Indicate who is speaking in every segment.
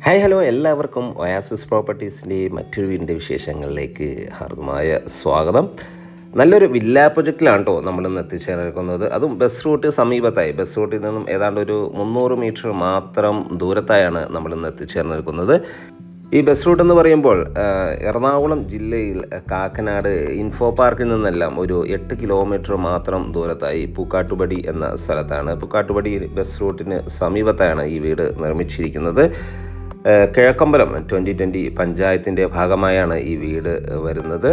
Speaker 1: Hi hello എല്ലാവർക്കും oasis പ്രോപ്പർട്ടീസിൻ്റെ മറ്റൊരു വീടിൻ്റെ വിശേഷങ്ങളിലേക്ക് ഹാർദമായ സ്വാഗതം. നല്ലൊരു വില്ല പ്രൊജക്റ്റിലാണ് കേട്ടോ നമ്മളിന്ന് എത്തിച്ചേർന്നിരിക്കുന്നത്. അതും ബസ് റൂട്ട് സമീപത്തായി, ബസ് റൂട്ടിൽ നിന്നും ഏതാണ്ട് ഒരു 300 മീറ്റർ മാത്രം ദൂരത്തായാണ് നമ്മളിന്ന് എത്തിച്ചേർന്നിരിക്കുന്നത്. ഈ ബസ് റൂട്ട് എന്ന് പറയുമ്പോൾ എറണാകുളം ജില്ലയിൽ കാക്കനാട് ഇൻഫോ പാർക്കിൽ നിന്നെല്ലാം ഒരു 8 കിലോമീറ്റർ മാത്രം ദൂരത്തായി പൂക്കാട്ടുപടി എന്ന സ്ഥലത്താണ്. പൂക്കാട്ടുപടി ബസ് റൂട്ടിന് സമീപത്തായാണ് ഈ വീട് നിർമ്മിച്ചിരിക്കുന്നത്. കിഴക്കമ്പലം 2020 പഞ്ചായത്തിൻ്റെ ഭാഗമായാണ് ഈ വീട് വരുന്നത്.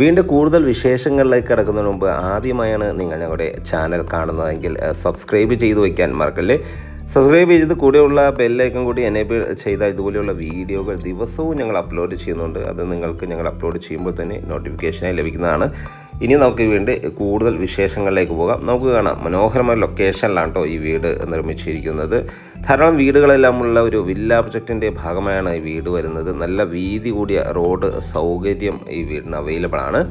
Speaker 1: വീണ്ടും കൂടുതൽ വിശേഷങ്ങളിലേക്ക് കിടക്കുന്നതിന് മുമ്പ് ആദ്യമായാണ് നിങ്ങൾ ഞങ്ങളുടെ ചാനൽ കാണുന്നതെങ്കിൽ സബ്സ്ക്രൈബ് ചെയ്ത് വയ്ക്കാൻ മറക്കല്ലേ. സബ്സ്ക്രൈബ് ചെയ്ത് കൂടെയുള്ള ബെല്ലൈക്കൺ കൂടി എനേബിൾ ചെയ്താൽ ഇതുപോലെയുള്ള വീഡിയോകൾ ദിവസവും ഞങ്ങൾ അപ്ലോഡ് ചെയ്യുന്നുണ്ട്. അത് നിങ്ങൾക്ക് ഞങ്ങൾ അപ്ലോഡ് ചെയ്യുമ്പോൾ തന്നെ നോട്ടിഫിക്കേഷനായി ലഭിക്കുന്നതാണ്. ഇനി നമുക്ക് വീണ്ടും കൂടുതൽ വിശേഷങ്ങളിലേക്ക് പോകാം. നമുക്ക് കാണാം, മനോഹരമായ ലൊക്കേഷനിലാണ് കേട്ടോ ഈ വീട് നിർമ്മിച്ചിരിക്കുന്നത്. ധാരാളം വീടുകളെല്ലാമുള്ള ഒരു വില്ല പ്രൊജക്റ്റിൻ്റെ ഭാഗമായാണ് ഈ വീട് വരുന്നത്. നല്ല വീതി കൂടിയ റോഡ് സൗകര്യം ഈ വീടിന് അവൈലബിൾ ആണ്.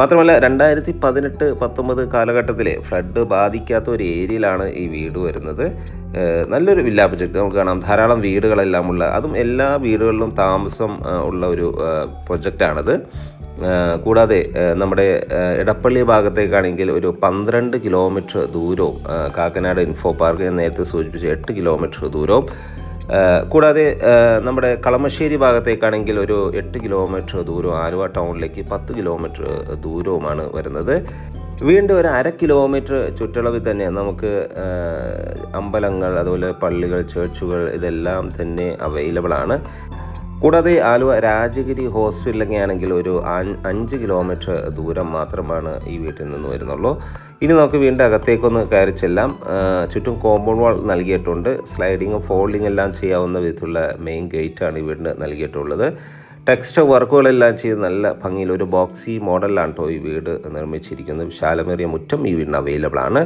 Speaker 1: മാത്രമല്ല 2018-19 കാലഘട്ടത്തിലെ ഫ്ലഡ് ബാധിക്കാത്ത ഒരു ഏരിയയിലാണ് ഈ വീട് വരുന്നത്. നല്ലൊരു വില്ല പ്രൊജക്റ്റ് നമുക്ക് കാണാം. ധാരാളം വീടുകളെല്ലാമുള്ള, അതും എല്ലാ വീടുകളിലും താമസം ഉള്ള ഒരു പ്രൊജക്റ്റാണിത്. കൂടാതെ നമ്മുടെ എടപ്പള്ളി ഭാഗത്തേക്കാണെങ്കിൽ ഒരു 12 കിലോമീറ്റർ ദൂരവും, കാക്കനാട് ഇൻഫോ പാർക്ക് ഞാൻ നേരത്തെ സൂചിപ്പിച്ച 8 കിലോമീറ്റർ ദൂരവും, കൂടാതെ നമ്മുടെ കളമശ്ശേരി ഭാഗത്തേക്കാണെങ്കിൽ ഒരു 8 കിലോമീറ്റർ ദൂരവും, ആലുവ ടൗണിലേക്ക് 10 കിലോമീറ്റർ ദൂരവുമാണ് വരുന്നത്. വീണ്ടും ഒരു 1/2 കിലോമീറ്റർ ചുറ്റളവിൽ തന്നെ നമുക്ക് അമ്പലങ്ങൾ, അതുപോലെ പള്ളികൾ, ചർച്ചുകൾ ഇതെല്ലാം തന്നെ അവൈലബിൾ ആണ്. കൂടാതെ ആലുവ രാജഗിരി ഹോസ്പിറ്റലൊക്കെ ആണെങ്കിൽ ഒരു 5 കിലോമീറ്റർ ദൂരം മാത്രമാണ് ഈ വീട്ടിൽ നിന്ന് വരുന്നുള്ളൂ. ഇനി നമുക്ക് വീണ്ടും അകത്തേക്കൊന്ന് കയറി ചെല്ലാം. ചുറ്റും കോമ്പൗണ്ട് വാൾ നൽകിയിട്ടുണ്ട്. സ്ലൈഡിങ്ങും ഫോൾഡിങ് എല്ലാം ചെയ്യാവുന്ന വിധത്തിലുള്ള മെയിൻ ഗേറ്റാണ് ഈ വീടിന് നൽകിയിട്ടുള്ളത്. ടെക്സ്റ്റ് വർക്കുകളെല്ലാം ചെയ്ത് നല്ല ഭംഗിയിൽ ഒരു ബോക്സി മോഡലിലാണ് കേട്ടോ ഈ വീട് നിർമ്മിച്ചിരിക്കുന്നത്. വിശാലമേറിയ മുറ്റം ഈ വീടിന് അവൈലബിൾ ആണ്.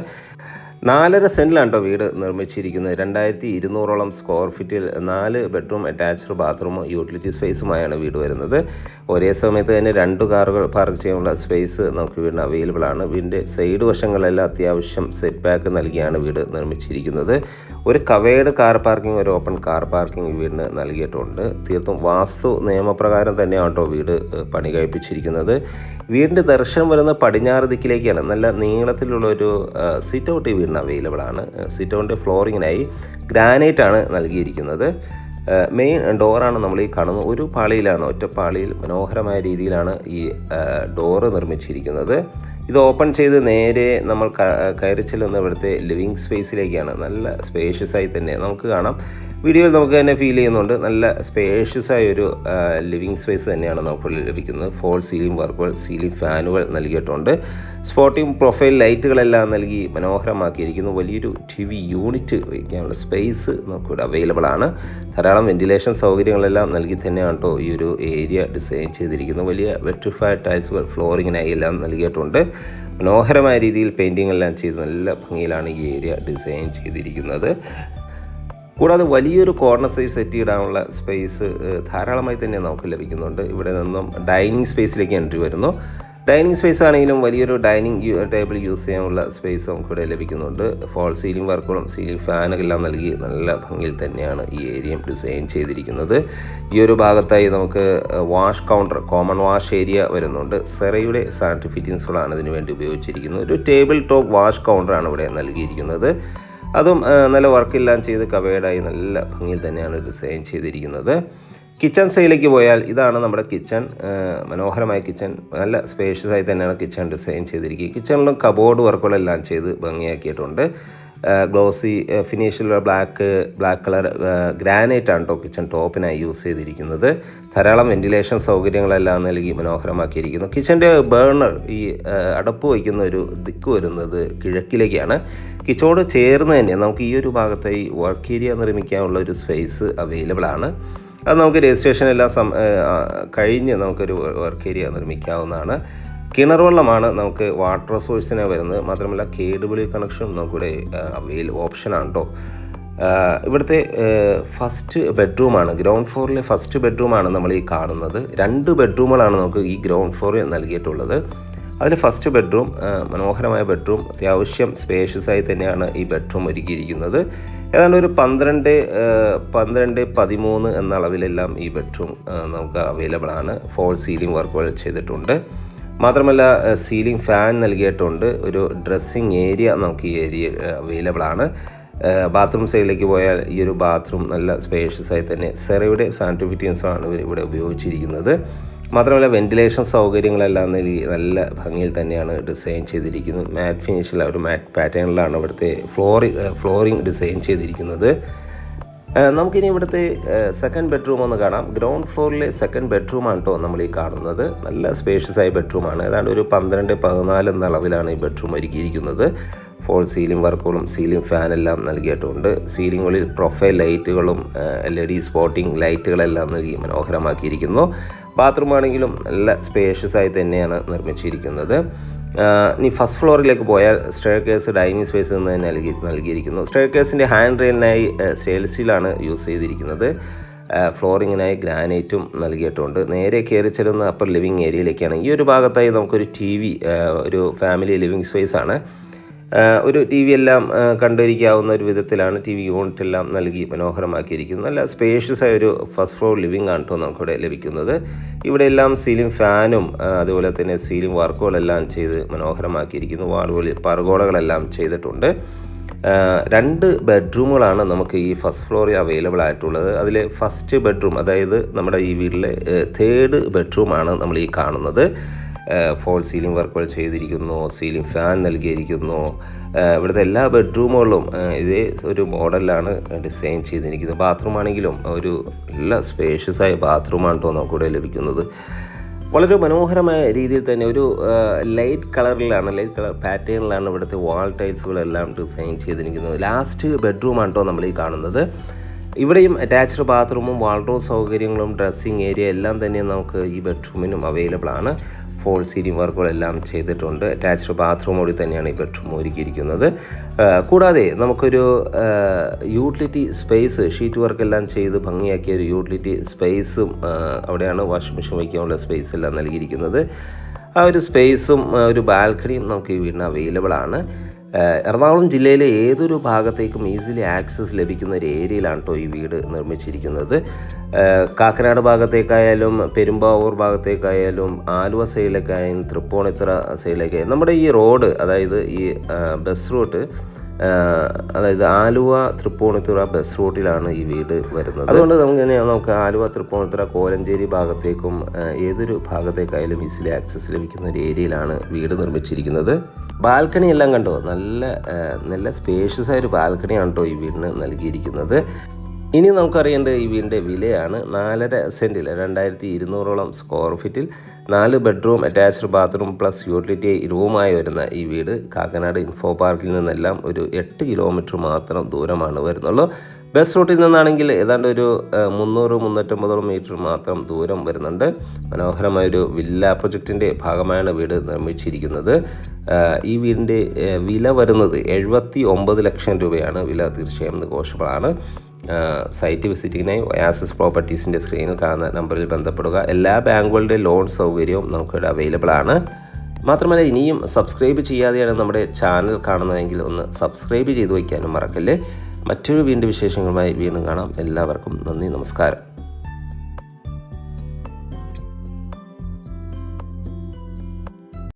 Speaker 1: 4.5 സെൻറ്റിലാണ് കേട്ടോ വീട് നിർമ്മിച്ചിരിക്കുന്നത്. 2200 സ്ക്വയർ ഫീറ്റിൽ 4 ബെഡ്റൂം, അറ്റാച്ച്ഡ് ബാത്റൂമും യൂട്ടിലിറ്റി സ്പേസുമായാണ് വീട് വരുന്നത്. ഒരേ സമയത്ത് തന്നെ 2 കാറുകൾ പാർക്ക് ചെയ്യാനുള്ള സ്പേസ് നമുക്ക് വീടിന് അവൈലബിൾ ആണ്. വീടിൻ്റെ സൈഡ് വശങ്ങളെല്ലാം അത്യാവശ്യം സെറ്റ് ബാക്ക് നൽകിയാണ് വീട് നിർമ്മിച്ചിരിക്കുന്നത്. ഒരു കവേർഡ് കാർ പാർക്കിംഗ്, ഒരു ഓപ്പൺ കാർ പാർക്കിംഗ് വീടിന് നൽകിയിട്ടുണ്ട്. തീർത്തും വാസ്തു നിയമപ്രകാരം തന്നെയാണ് കേട്ടോ വീട് പണി കഴിപ്പിച്ചിരിക്കുന്നത്. വീടിൻ്റെ ദർശനം വരുന്ന പടിഞ്ഞാറ് ദിക്കിലേക്കാണ്. നല്ല നീളത്തിലുള്ളൊരു സിറ്റ് ഔട്ട് ഈ വീടിന് അവൈലബിൾ ആണ്. സിറ്റ് ഔട്ടിൻ്റെ ഫ്ലോറിങ്ങിനായി ഗ്രാനൈറ്റ് ആണ് നൽകിയിരിക്കുന്നത്. മെയിൻ ഡോറാണ് നമ്മൾ ഈ കാണുന്നത്. ഒരു പാളിയിലാണ്, ഒറ്റപ്പാളിയിൽ മനോഹരമായ രീതിയിലാണ് ഈ ഡോറ് നിർമ്മിച്ചിരിക്കുന്നത്. ഇത് ഓപ്പൺ ചെയ്ത് നേരെ നമ്മൾ കയറി ചെല്ലുന്ന ഇവിടുത്തെ ലിവിങ് സ്പേസിലേക്കാണ്. നല്ല സ്പേഷ്യസ് ആയി തന്നെ നമുക്ക് കാണാം. വീഡിയോയിൽ നമുക്ക് തന്നെ ഫീൽ ചെയ്യുന്നുണ്ട്. നല്ല സ്പേഷ്യസ് ആയ ഒരു ലിവിങ് സ്പേസ് തന്നെയാണ് നമുക്ക് ലഭിക്കുന്നത്. ഫോൾ സീലിംഗ് വർക്കുകൾ, സീലിംഗ് ഫാനുകൾ നൽകിയിട്ടുണ്ട്. സ്പോട്ടിംഗ് പ്രൊഫൈൽ ലൈറ്റുകളെല്ലാം നൽകി മനോഹരമാക്കിയിരിക്കുന്നു. വലിയൊരു TV യൂണിറ്റ് വയ്ക്കാനുള്ള സ്പേസ് നമുക്കിവിടെ അവൈലബിൾ ആണ്. ധാരാളം വെന്റിലേഷൻ സൗകര്യങ്ങളെല്ലാം നൽകി തന്നെയാണ് കേട്ടോ ഈ ഒരു ഏരിയ ഡിസൈൻ ചെയ്തിരിക്കുന്നത്. വലിയ വെട്രിഫൈഡ് ടൈൽസുകൾ ഫ്ലോറിങ്ങിനായി എല്ലാം നൽകിയിട്ടുണ്ട്. മനോഹരമായ രീതിയിൽ പെയിൻറ്റിംഗ് എല്ലാം ചെയ്ത് നല്ല ഭംഗിയിലാണ് ഈ ഏരിയ ഡിസൈൻ ചെയ്തിരിക്കുന്നത്. കൂടാതെ വലിയൊരു കോർണർ സൈസ് സെറ്റ് ഇടാനുള്ള സ്പേസ് ധാരാളമായി തന്നെ നമുക്ക് ലഭിക്കുന്നുണ്ട്. ഇവിടെ നിന്നും ഡൈനിങ് സ്പേസിലേക്ക് എൻട്രി വരുന്നു. ഡൈനിങ് സ്പേസ് ആണെങ്കിലും വലിയൊരു ഡൈനിങ് ടേബിൾ യൂസ് ചെയ്യാനുള്ള സ്പേസ് നമുക്കിവിടെ ലഭിക്കുന്നുണ്ട്. ഫോൾ സീലിംഗ് വർക്കുകളും സീലിംഗ് ഫാനുകളെല്ലാം നൽകി നല്ല ഭംഗിയിൽ തന്നെയാണ് ഈ ഏരിയ ഡിസൈൻ ചെയ്തിരിക്കുന്നത്. ഈ ഒരു ഭാഗത്തായി നമുക്ക് wash counter, common wash area വരുന്നുണ്ട്. സെറയുടെ സാനിറ്ററി ഫിറ്റിങ്സുകളാണ് ഇതിനു വേണ്ടി ഉപയോഗിച്ചിരിക്കുന്നത്. ഒരു ടേബിൾ ടോപ്പ് വാഷ് കൗണ്ടറാണ് ഇവിടെ നൽകിയിരിക്കുന്നത്. അതും നല്ല വർക്കെല്ലാം ചെയ്ത് കവേർഡായി നല്ല ഭംഗിയിൽ തന്നെയാണ് ഡിസൈൻ ചെയ്തിരിക്കുന്നത്. കിച്ചൺ സൈഡിലേക്ക് പോയാൽ ഇതാണ് നമ്മുടെ കിച്ചൺ. മനോഹരമായ കിച്ചൺ, നല്ല സ്പേഷ്യസ് ആയി തന്നെയാണ് കിച്ചൺ ഡിസൈൻ ചെയ്തിരിക്കുന്നത്. കിച്ചണിലും കബോർഡ് വർക്കുകളെല്ലാം ചെയ്ത് ഭംഗിയാക്കിയിട്ടുണ്ട്. ഗ്ലോസി ഫിനിഷിലുള്ള ബ്ലാക്ക് കളർ ഗ്രാനൈറ്റ് ആണ് കേട്ടോ കിച്ചൺ ടോപ്പിനായി യൂസ് ചെയ്തിരിക്കുന്നത്. ധാരാളം വെന്റിലേഷൻ സൗകര്യങ്ങളെല്ലാം നൽകി മനോഹരമാക്കിയിരിക്കുന്നു. കിച്ചൻ്റെ ബേർണർ, ഈ അടപ്പ് വയ്ക്കുന്ന ഒരു ദിക്ക് വരുന്നത് കിഴക്കിലേക്കാണ്. കിച്ചണോട് ചേർന്ന് തന്നെ നമുക്ക് ഈ ഒരു ഭാഗത്തായി വർക്ക് ഏരിയ നിർമ്മിക്കാനുള്ള ഒരു സ്പേസ് അവൈലബിൾ ആണ്. അത് നമുക്ക് രജിസ്ട്രേഷൻ എല്ലാം കഴിഞ്ഞ് നമുക്കൊരു വർക്ക് ഏരിയ നിർമ്മിക്കാവുന്നതാണ്. കിണർ വെള്ളമാണ് നമുക്ക് വാട്ടർ സോഴ്സിനെ വരുന്നത്. മാത്രമല്ല KW കണക്ഷൻ നമുക്കിവിടെ ഓപ്ഷനാണ് കേട്ടോ. ഇവിടുത്തെ ഫസ്റ്റ് ബെഡ്റൂമാണ്, ഗ്രൗണ്ട് ഫ്ലോറിലെ ഫസ്റ്റ് ബെഡ്റൂമാണ് നമ്മൾ ഈ കാണുന്നത്. 2 ബെഡ്റൂമുകളാണ് നമുക്ക് ഈ ഗ്രൗണ്ട് ഫ്ലോറിൽ നൽകിയിട്ടുള്ളത്. അതിൽ ഫസ്റ്റ് ബെഡ്റൂം മനോഹരമായ ബെഡ്റൂം, അത്യാവശ്യം സ്പേഷ്യസ് ആയി തന്നെയാണ് ഈ ബെഡ്റൂം ഒരുക്കിയിരിക്കുന്നത്. ഏതാണ്ട് ഒരു 12-13 എന്ന അളവിലെല്ലാം ഈ ബെഡ്റൂം നമുക്ക് അവൈലബിൾ ആണ്. ഫോൾ സീലിംഗ് വർക്കുകൾ ചെയ്തിട്ടുണ്ട്. മാത്രമല്ല സീലിംഗ് ഫാൻ നൽകിയിട്ടുണ്ട്. ഒരു ഡ്രസ്സിങ് ഏരിയ നമുക്ക് ഈ ഏരിയ അവൈലബിൾ ആണ്. ബാത്റൂം സൈഡിലേക്ക് പോയാൽ ഈ ഒരു ബാത്റൂം നല്ല സ്പേഷ്യസ് ആയി തന്നെ സെറയുടെ സാനിറ്ററി ഫിറ്റിംഗ്സാണ് ഇവിടെ ഉപയോഗിച്ചിരിക്കുന്നത്. മാത്രമല്ല വെന്റിലേഷൻ സൗകര്യങ്ങളെല്ലാം നൽകി നല്ല ഭംഗിയിൽ തന്നെയാണ് ഡിസൈൻ ചെയ്തിരിക്കുന്നത്. മാറ്റ് ഫിനിഷിൽ ഒരു മാറ്റ് പാറ്റേണിലാണ് ഇവിടുത്തെ ഫ്ലോറിംഗ് ഡിസൈൻ ചെയ്തിരിക്കുന്നത്. നമുക്കിനി ഇവിടുത്തെ സെക്കൻഡ് ബെഡ്റൂം ഒന്ന് കാണാം. ഗ്രൗണ്ട് ഫ്ലോറിലെ സെക്കൻഡ് ബെഡ്റൂമാണ് കേട്ടോ നമ്മൾ ഈ കാണുന്നത്. നല്ല സ്പേഷ്യസ് ആയ ബെഡ്റൂമാണ്. ഏതാണ്ട് ഒരു 12-14 എന്ന അളവിലാണ് ഈ ബെഡ്റൂം ഒരുക്കിയിരിക്കുന്നത്. ഫോൾ സീലിംഗ് വർക്കുകളും സീലിംഗ് ഫാനെല്ലാം നൽകിയിട്ടുണ്ട്. സീലിങ്ങുകളിൽ പ്രൊഫൈൽ ലൈറ്റുകളും LED സ്പോട്ടിംഗ് ലൈറ്റുകളെല്ലാം നൽകി മനോഹരമാക്കിയിരിക്കുന്നു. ബാത്റൂം ആണെങ്കിലും നല്ല സ്പേഷ്യസ് ആയി തന്നെയാണ് നിർമ്മിച്ചിരിക്കുന്നത്. ഇനി ഫസ്റ്റ് ഫ്ലോറിലേക്ക് പോയാൽ സ്റ്റെയർ കേസ് ഡൈനിങ് സ്പേസ് എന്ന് തന്നെ നൽകിയിരിക്കുന്നു. സ്റ്റെയർ കേസിൻ്റെ ഹാൻഡ് റെയിലിനായി സ്റ്റെയിൻലെസ് സ്റ്റീലാണ് യൂസ് ചെയ്തിരിക്കുന്നത്. ഫ്ലോറിങ്ങിനായി ഗ്രാനൈറ്റും നൽകിയിട്ടുണ്ട്. നേരെ കയറി ചെല്ലുന്ന അപ്പർ ലിവിങ് ഏരിയയിലേക്കാണ്. ഈ ഒരു ഭാഗത്തായി നമുക്കൊരു TV, ഒരു ഫാമിലി ലിവിങ് സ്പേസാണ്. ഒരു TV എല്ലാം കണ്ടിരിക്കാവുന്ന ഒരു വിധത്തിലാണ് TV യൂണിറ്റ് എല്ലാം നൽകി മനോഹരമാക്കിയിരിക്കുന്നത്. നല്ല സ്പേഷ്യസ് ആയ ഒരു ഫസ്റ്റ് ഫ്ലോർ ലിവിംഗ് ആണ് കേട്ടോ നമുക്കിവിടെ ലഭിക്കുന്നത്. ഇവിടെ എല്ലാം സീലിംഗ് ഫാനും അതുപോലെ തന്നെ സീലിംഗ് വർക്കുകളെല്ലാം ചെയ്ത് മനോഹരമാക്കിയിരിക്കുന്നു. വാളുകളിൽ പർഗോളകളെല്ലാം ചെയ്തിട്ടുണ്ട്. 2 ബെഡ്റൂമുകളാണ് നമുക്ക് ഈ ഫസ്റ്റ് ഫ്ലോറിൽ അവൈലബിൾ ആയിട്ടുള്ളത്. അതിൽ ഫസ്റ്റ് ബെഡ്റൂം, അതായത് നമ്മുടെ ഈ വീട്ടിലെ 3rd ബെഡ്റൂമാണ് നമ്മൾ ഈ കാണുന്നത്. ഫോൾ സീലിംഗ് വർക്കുകൾ ചെയ്തിരിക്കുന്നു. സീലിംഗ് ഫാൻ നൽകിയിരിക്കുന്നു. ഇവിടുത്തെ എല്ലാ ബെഡ്റൂമുകളും ഇതേ ഒരു മോഡലിലാണ് ഡിസൈൻ ചെയ്തിരിക്കുന്നത്. ബാത്റൂം ആണെങ്കിലും ഒരു നല്ല സ്പേഷ്യസ് ആയ ബാത്റൂമാണ് കേട്ടോ നമുക്കിവിടെ ലഭിക്കുന്നത്. വളരെ മനോഹരമായ രീതിയിൽ തന്നെ ഒരു ലൈറ്റ് കളർ പാറ്റേണിലാണ് ഇവിടുത്തെ വാൾ ടൈൽസുകളെല്ലാം ഡിസൈൻ ചെയ്തിരിക്കുന്നത്. ലാസ്റ്റ് ബെഡ്റൂമാണ് കേട്ടോ നമ്മൾ ഈ കാണുന്നത്. ഇവിടെയും അറ്റാച്ച്ഡ് ബാത്റൂമും വാൾഡ്രോബ് സൗകര്യങ്ങളും ഡ്രസ്സിങ് ഏരിയ എല്ലാം തന്നെ നമുക്ക് ഈ ബെഡ്റൂമിനും അവൈലബിൾ ആണ്. ഫോൾ സീലിംഗ് വർക്കുകളെല്ലാം ചെയ്തിട്ടുണ്ട്. അറ്റാച്ച്ഡ് ബാത്റൂമോടി തന്നെയാണ് ഈ ബെഡ്റൂം ഒരുക്കിയിരിക്കുന്നത്. കൂടാതെ നമുക്കൊരു യൂട്ടിലിറ്റി സ്പേസ്, ഷീറ്റ് വർക്കെല്ലാം ചെയ്ത് ഭംഗിയാക്കിയ ഒരു യൂട്ടിലിറ്റി സ്പേസും അവിടെയാണ് വാഷിംഗ് മെഷീൻ വയ്ക്കാനുള്ള സ്പേസ് എല്ലാം നൽകിയിരിക്കുന്നത്. ആ ഒരു സ്പേസും ഒരു ബാൽക്കണിയും നമുക്ക് ഈ വീടിന് അവൈലബിൾ ആണ്. എറണാകുളം ജില്ലയിലെ ഏതൊരു ഭാഗത്തേക്കും ഈസിലി ആക്സസ് ലഭിക്കുന്ന ഒരു ഏരിയയിലാണ് കേട്ടോ ഈ വീട് നിർമ്മിച്ചിരിക്കുന്നത്. കാക്കനാട് ഭാഗത്തേക്കായാലും പെരുമ്പാവൂർ ഭാഗത്തേക്കായാലും ആലുവ സൈഡിലേക്കായാലും തൃപ്പൂണിത്തുറ സൈഡിലേക്കായാലും നമ്മുടെ ഈ റോഡ്, അതായത് ഈ ബസ് റൂട്ട്, അതായത് ആലുവ തൃപ്പൂണിത്തുറ ബസ് റൂട്ടിലാണ് ഈ വീട് വരുന്നത്. അതുകൊണ്ട് നമുക്ക് ആലുവ തൃപ്പൂണിത്തുറ കോലഞ്ചേരി ഭാഗത്തേക്കും ഏതൊരു ഭാഗത്തേക്കായാലും ഈസിലി ആക്സസ് ലഭിക്കുന്ന ഒരു ഏരിയയിലാണ് വീട് നിർമ്മിച്ചിരിക്കുന്നത്. ബാൽക്കണി എല്ലാം കണ്ടോ, നല്ല സ്പേഷ്യസ് ആയ ഒരു ബാൽക്കണിയാണ് കേട്ടോ ഈ വീടിന് നൽകിയിരിക്കുന്നത്. ഇനി നമുക്കറിയേണ്ടത് ഈ വീടിൻ്റെ വിലയാണ്. 4.5 സെൻറ്റിൽ 2200 സ്ക്വയർ ഫീറ്റിൽ 4 bedroom attached bathroom plus utility റൂമായി വരുന്ന ഈ വീട് കാക്കനാട് ഇൻഫോ പാർക്കിൽ നിന്നെല്ലാം ഒരു 8 കിലോമീറ്റർ മാത്രം ദൂരമാണ് വരുന്നുള്ളൂ. ബസ് റൂട്ടിൽ നിന്നാണെങ്കിൽ ഏതാണ്ട് ഒരു 300-350 മീറ്റർ മാത്രം ദൂരം വരുന്നുണ്ട്. മനോഹരമായൊരു വില്ല പ്രൊജക്റ്റിൻ്റെ ഭാഗമായാണ് വീട് നിർമ്മിച്ചിരിക്കുന്നത്. ഈ വീടിൻ്റെ വില വരുന്നത് 79 ലക്ഷം രൂപയാണ്. വില തീർച്ചയായും നെഗോഷ്യബിളാണ്. സൈറ്റ് വിസിറ്റിങ്ങിനായി ഒയാസിസ് പ്രോപ്പർട്ടീസിൻ്റെ സ്ക്രീനിൽ കാണുന്ന നമ്പറിൽ ബന്ധപ്പെടുക. എല്ലാ ബാങ്കുകളുടെ ലോൺ സൗകര്യവും നമുക്കിവിടെ അവൈലബിൾ ആണ്. മാത്രമല്ല ഇനിയും സബ്സ്ക്രൈബ് ചെയ്യാതെയാണ് നമ്മുടെ ചാനൽ കാണുന്നതെങ്കിൽ ഒന്ന് സബ്സ്ക്രൈബ് ചെയ്ത് വയ്ക്കാനും മറക്കല്ലേ. മറ്റൊരു വീണ്ടും വിശേഷങ്ങളുമായി വീണ്ടും കാണാം. എല്ലാവർക്കും നന്ദി, നമസ്കാരം.